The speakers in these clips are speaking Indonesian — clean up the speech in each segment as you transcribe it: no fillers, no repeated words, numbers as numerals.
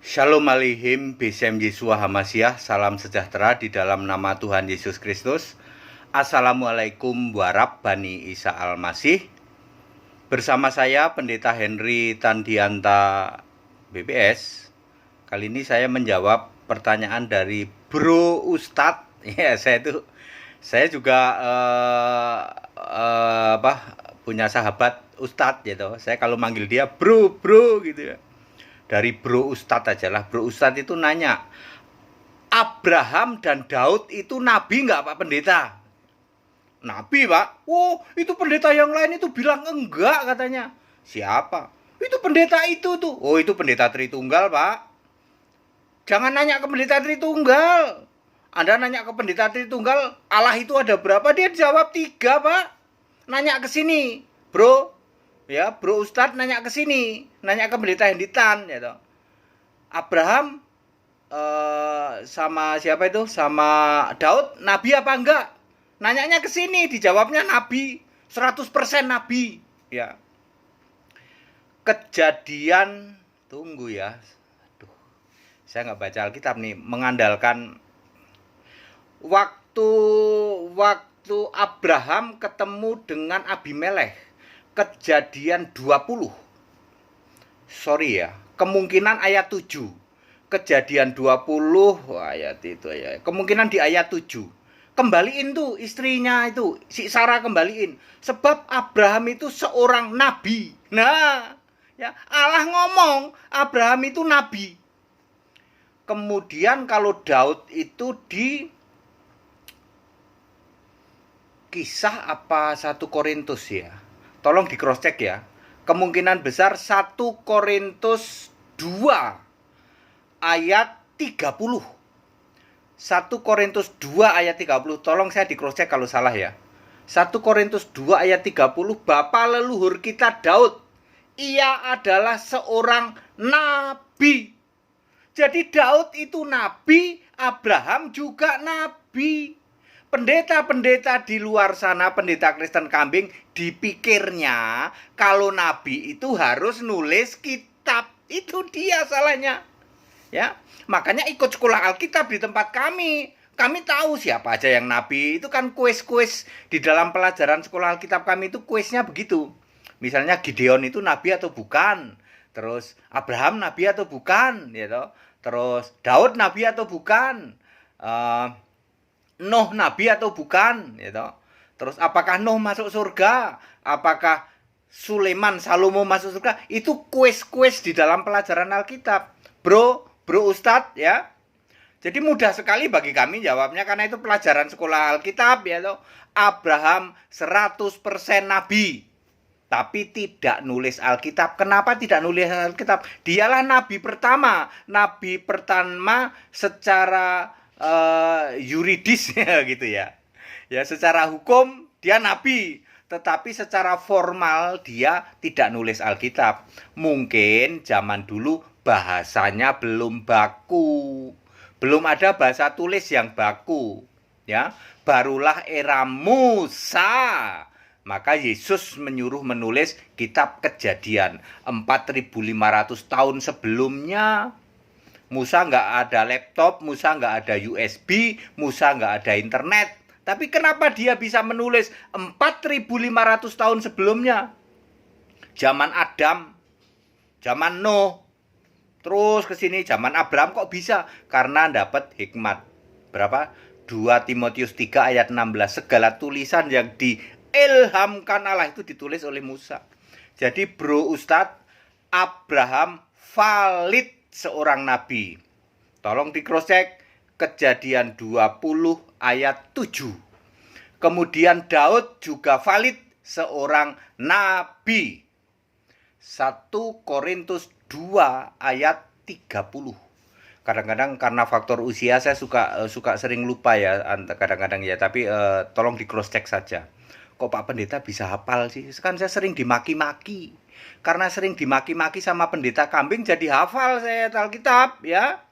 Shalom Aleichem, Besem Yeshua Hamasyah, salam sejahtera di dalam nama Tuhan Yesus Kristus. Assalamualaikum warahmatullahi Bani Isa Al-Masih. Bersama saya Pendeta Henry Tandianta BPS. Kali ini saya menjawab pertanyaan dari Bro Ustadz. Ya, saya juga punya sahabat Ustadz gitu. Saya kalau manggil dia bro gitu ya. Dari Bro Ustadz aja lah. Bro Ustadz itu nanya, Abraham dan Daud itu nabi nggak Pak Pendeta? Nabi Pak. Oh, itu pendeta yang lain itu bilang enggak katanya. Siapa? Itu pendeta itu tuh. Oh, itu pendeta Tritunggal Pak. Jangan nanya ke pendeta Tritunggal. Anda nanya ke pendeta Tritunggal, Allah itu ada berapa? Dia jawab 3 Pak. Nanya ke sini, Bro. Ya, Bro Ustadz nanya ke sini, nanya ke pendeta Henditan gitu. Abraham sama siapa itu? Sama Daud nabi apa enggak? Nanyanya ke sini, dijawabnya nabi, 100% nabi, ya. Kejadian, tunggu ya. Aduh. Saya nggak baca Alkitab nih, mengandalkan waktu Abraham ketemu dengan Abimelekh. Kejadian 20. Sorry ya, kemungkinan ayat 7. Kejadian 20 ayat itu ya. Kemungkinan di ayat 7. Kembaliin tuh istrinya itu, si Sarah kembaliin. Sebab Abraham itu seorang nabi. Nah, ya, Allah ngomong Abraham itu nabi. Kemudian kalau Daud itu di Kisah apa 1 Korintus ya? Tolong di cross check ya. Kemungkinan besar 1 Korintus 2 ayat 30. 1 Korintus 2 ayat 30. Tolong saya di cross check kalau salah ya. 1 Korintus 2 ayat 30. Bapa leluhur kita Daud, ia adalah seorang nabi. Jadi Daud itu nabi, Abraham juga nabi. Pendeta-pendeta di luar sana, pendeta Kristen kambing, dipikirnya kalau nabi itu harus nulis kitab. Itu dia salahnya. Ya, makanya ikut sekolah Alkitab di tempat kami. Kami tahu siapa aja yang nabi. Itu kan kuis-kuis di dalam pelajaran sekolah Alkitab kami itu kuisnya begitu. Misalnya Gideon itu nabi atau bukan? Terus Abraham nabi atau bukan? Gitu. Terus Daud nabi atau bukan? Nuh nabi atau bukan gitu. Terus apakah Nuh masuk surga? Apakah Sulaiman Salomo masuk surga? Itu kuis-kuis di dalam pelajaran Alkitab. Bro Ustadz ya. Jadi mudah sekali bagi kami jawabnya karena itu pelajaran sekolah Alkitab ya toh. Abraham 100% nabi. Tapi tidak nulis Alkitab. Kenapa tidak nulis Alkitab? Dialah nabi pertama secara yuridis ya gitu ya. Ya secara hukum dia nabi, tetapi secara formal dia tidak nulis Alkitab. Mungkin zaman dulu bahasanya belum baku. Belum ada bahasa tulis yang baku, ya. Barulah era Musa. Maka Yesus menyuruh menulis kitab Kejadian 4.500 tahun sebelumnya. Musa nggak ada laptop, Musa nggak ada USB, Musa nggak ada internet. Tapi kenapa dia bisa menulis 4.500 tahun sebelumnya? Zaman Adam, zaman Nuh, terus ke sini zaman Abraham kok bisa? Karena dapat hikmat. Berapa? 2 Timotius 3 ayat 16. Segala tulisan yang diilhamkan Allah itu ditulis oleh Musa. Jadi Bro Ustadz, Abraham valid seorang nabi. Tolong di cross check Kejadian 20 ayat 7. Kemudian Daud juga valid seorang nabi. 1 Korintus 2 ayat 30. Kadang-kadang karena faktor usia saya suka sering lupa ya kadang-kadang ya, tapi tolong di cross check saja. Kok Pak Pendeta bisa hafal sih? Kan saya sering dimaki-maki. Karena sering dimaki-maki sama pendeta kambing jadi hafal saya Alkitab ya.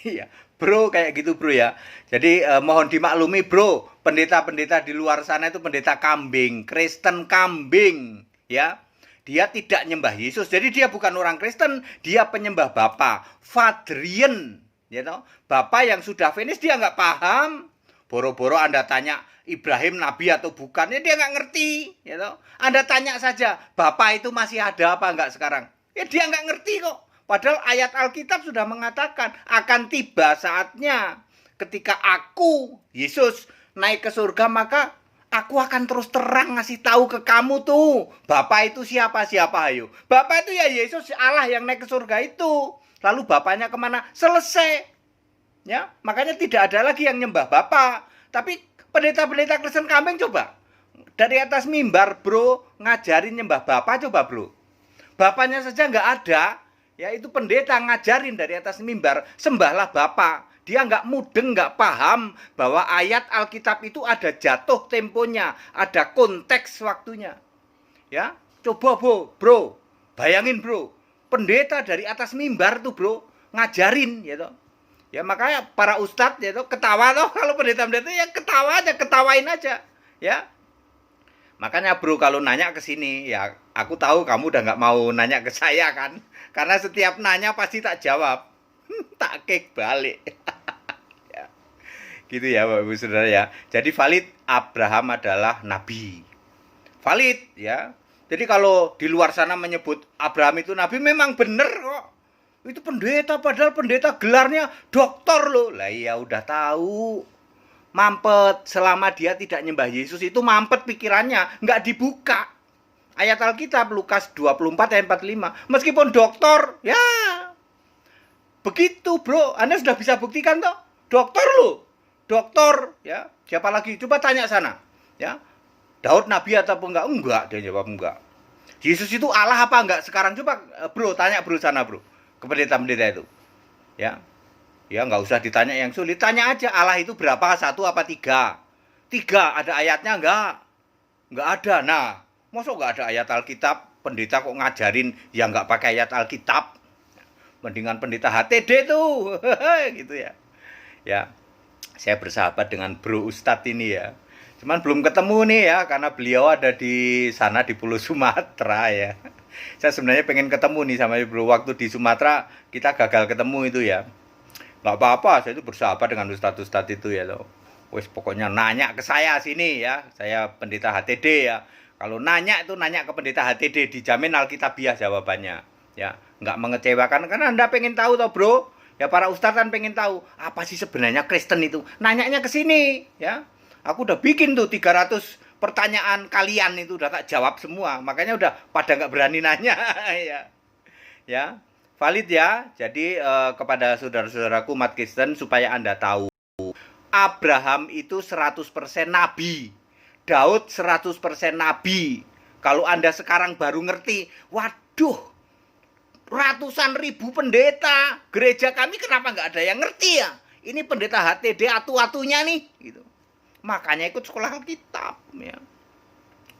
Iya, Bro kayak gitu Bro ya. Jadi mohon dimaklumi Bro, pendeta-pendeta di luar sana itu pendeta kambing, Kristen kambing ya. Dia tidak nyembah Yesus. Jadi dia bukan orang Kristen, dia penyembah Bapa, Fadrian, ya toh. Bapa yang sudah finish dia nggak paham. Boro-boro Anda tanya Ibrahim nabi atau bukan, ya dia nggak ngerti, ya toh. Anda tanya saja, Bapa itu masih ada apa enggak sekarang? Ya dia nggak ngerti kok. Padahal ayat Alkitab sudah mengatakan akan tiba saatnya ketika aku, Yesus, naik ke surga, maka aku akan terus terang ngasih tahu ke kamu tuh. Bapak itu siapa? Ayo. Bapak itu ya Yesus, Allah yang naik ke surga itu. Lalu Bapaknya kemana? Selesai. Ya, makanya tidak ada lagi yang nyembah Bapak. Tapi pendeta-pendeta Kristen kambing coba. Dari atas mimbar bro, ngajarin nyembah Bapak coba bro. Bapaknya saja nggak ada. Ya itu pendeta ngajarin dari atas mimbar, sembahlah Bapa. Dia nggak mudeng, nggak paham bahwa ayat Alkitab itu ada jatuh temponya, ada konteks waktunya. Ya, coba bro, bayangin bro, pendeta dari atas mimbar tuh bro, ngajarin gitu. Ya makanya para ustadz ya ketawa tuh kalau pendeta-pendeta ya ketawa aja, ketawain aja. Ya, makanya bro kalau nanya ke sini ya aku tahu kamu udah nggak mau nanya ke saya kan, karena setiap nanya pasti tak jawab, tak kek balik. Ya, gitu ya Bapak Ibu Saudara ya. Jadi valid Abraham adalah nabi, valid ya. Jadi kalau di luar sana menyebut Abraham itu nabi memang bener kok. Itu pendeta padahal pendeta gelarnya doktor loh. Lah ya udah tahu. Mampet selama dia tidak nyembah Yesus itu mampet pikirannya, nggak dibuka. Ayat Alkitab Lukas 24 ayat 45. Meskipun dokter, ya begitu bro. Anda sudah bisa buktikan toh. Dokter loh. Dokter, ya. Siapa lagi? Coba tanya sana. Ya. Daud nabi atau enggak? Enggak, dia jawab enggak. Yesus itu Allah apa enggak sekarang? Coba bro, tanya bro sana bro. Ke pendeta-pendeta itu. Ya. Ya nggak usah ditanya yang sulit, tanya aja Allah itu berapa, 1 apa 3? 3, ada ayatnya nggak ada. Nah, masa nggak ada ayat Alkitab, pendeta kok ngajarin yang nggak pakai ayat Alkitab? Mendingan pendeta HTD tuh, gitu ya. Ya, saya bersahabat dengan Bro Ustadz ini ya. Cuman belum ketemu nih ya, karena beliau ada di sana di Pulau Sumatera ya. Saya sebenarnya pengen ketemu nih sama Bro, waktu di Sumatera kita gagal ketemu itu ya. Nggak apa-apa, saya itu bersahabat dengan ustadz-ustadz itu ya loh. Wes pokoknya nanya ke saya sini ya, saya pendeta HTD ya. Kalau nanya itu nanya ke pendeta HTD, dijamin Alkitabiah jawabannya. Ya, nggak mengecewakan karena Anda pengen tahu toh bro. Ya para ustadz kan pengen tahu apa sih sebenarnya Kristen itu. Nanyanya ke sini ya. Aku udah bikin tuh 300 pertanyaan kalian itu udah tak jawab semua. Makanya udah pada nggak berani nanya ya. Ya. Valid ya. Jadi kepada saudara-saudaraku umat Kristen supaya Anda tahu, Abraham itu 100% nabi. Daud 100% nabi. Kalau Anda sekarang baru ngerti, waduh, ratusan ribu pendeta gereja kami kenapa nggak ada yang ngerti ya? Ini pendeta HTD atu-atunya nih gitu. Makanya ikut sekolah Alkitab ya.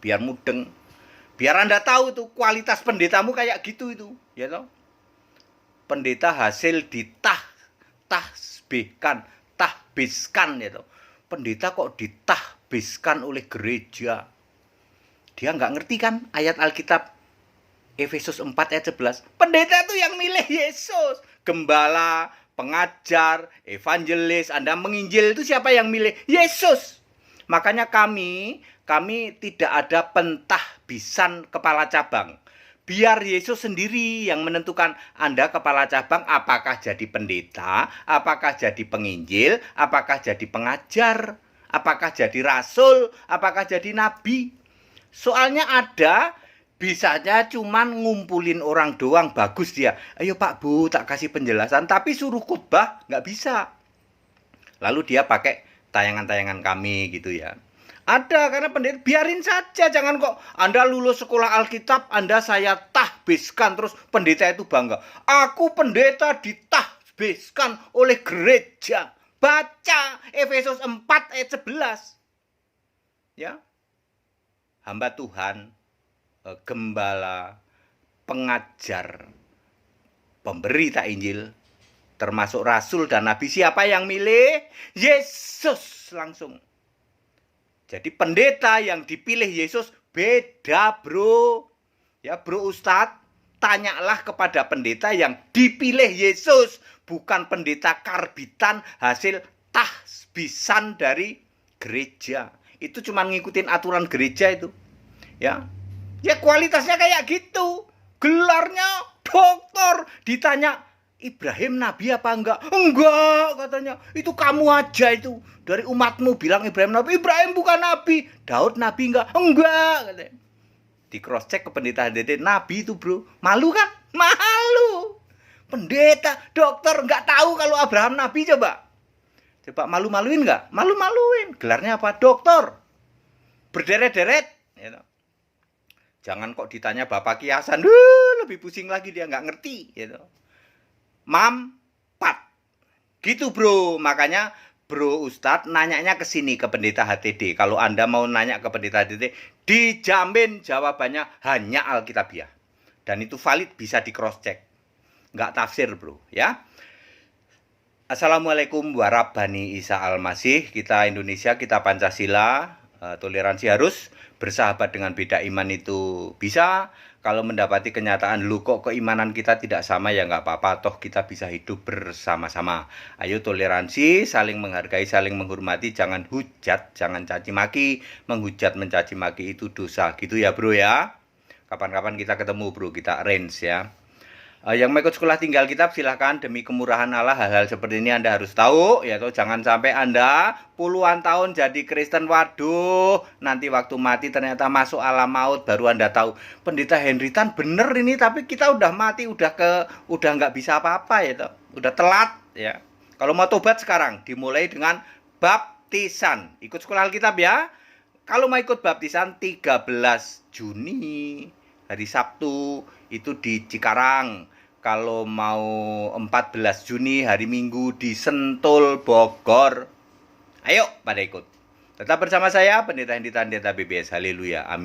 Biar mudeng. Biar Anda tahu tuh kualitas pendetamu kayak gitu itu, ya toh. Pendeta hasil tahbiskan gitu. Pendeta kok ditahbiskan oleh gereja. Dia nggak ngerti kan ayat Alkitab Efesus 4 ayat 11. Pendeta itu yang milih Yesus. Gembala, pengajar, evangelis, Anda menginjil itu siapa yang milih? Yesus. Makanya kami tidak ada pentahbisan kepala cabang. Biar Yesus sendiri yang menentukan Anda kepala cabang apakah jadi pendeta, apakah jadi penginjil, apakah jadi pengajar, apakah jadi rasul, apakah jadi nabi. Soalnya ada bisanya cuman ngumpulin orang doang, bagus dia. Ayo Pak Bu, tak kasih penjelasan, tapi suruh khotbah nggak bisa. Lalu dia pakai tayangan-tayangan kami gitu ya. Ada karena pendeta, biarin saja, jangan kok Anda lulus sekolah Alkitab, Anda saya tahbiskan terus pendeta itu bangga. Aku pendeta ditahbiskan oleh gereja. Baca Efesus 4 ayat 11. Ya. Hamba Tuhan, gembala, pengajar, pemberita Injil, termasuk rasul dan nabi, siapa yang milih? Yesus langsung. Jadi pendeta yang dipilih Yesus beda bro. Ya, Bro Ustadz, tanyalah kepada pendeta yang dipilih Yesus, bukan pendeta karbitan hasil tahbisan dari gereja. Itu cuma ngikutin aturan gereja itu. Ya. Ya kualitasnya kayak gitu. Gelarnya doktor, ditanya Ibrahim nabi apa enggak? Enggak, katanya. Itu kamu aja itu. Dari umatmu bilang Ibrahim nabi. Ibrahim bukan nabi. Daud nabi enggak? Enggak, katanya. Di cross check ke pendeta HDT, nabi itu, Bro. Malu kan? Malu. Pendeta, dokter enggak tahu kalau Abraham nabi. Coba malu-maluin enggak? Malu-maluin. Gelarnya apa? Dokter. Berderet-deret, gitu. Jangan kok ditanya Bapak Kiasan, lebih pusing lagi, dia nggak ngerti, gitu. Mampat, gitu Bro. Makanya Bro Ustadz nanyanya ke sini, ke pendeta HTD. Kalau Anda mau nanya ke pendeta HTD, dijamin jawabannya hanya Alkitabiah. Dan itu valid, bisa di cross check. Nggak tafsir, Bro, ya. Assalamualaikum warahmatullahi Isa Al-Masih. Kita Indonesia, kita Pancasila. Toleransi harus, bersahabat dengan beda iman itu bisa. Kalau mendapati kenyataan, lu kok keimanan kita tidak sama, ya nggak apa-apa, toh kita bisa hidup bersama-sama. Ayo toleransi, saling menghargai, saling menghormati, jangan hujat, jangan caci maki. Menghujat, mencaci maki itu dosa, gitu ya Bro ya. Kapan-kapan kita ketemu Bro, kita arrange ya. Yang mau ikut sekolah tinggal kitab silahkan, demi kemurahan Allah hal-hal seperti ini Anda harus tahu, ya toh. Jangan sampai Anda puluhan tahun jadi Kristen, waduh, nanti waktu mati ternyata masuk alam maut baru Anda tahu pendeta Henry Tan bener ini, tapi kita udah mati, udah nggak bisa apa-apa, ya toh. Udah telat ya. Kalau mau tobat sekarang dimulai dengan baptisan. Ikut sekolah Alkitab ya. Kalau mau ikut baptisan 13 Juni hari Sabtu itu di Cikarang. Kalau mau 14 Juni hari Minggu di Sentul, Bogor. Ayo pada ikut. Tetap bersama saya, Pendeta Henry Tan, Pendeta BBS. Haleluya. Amin.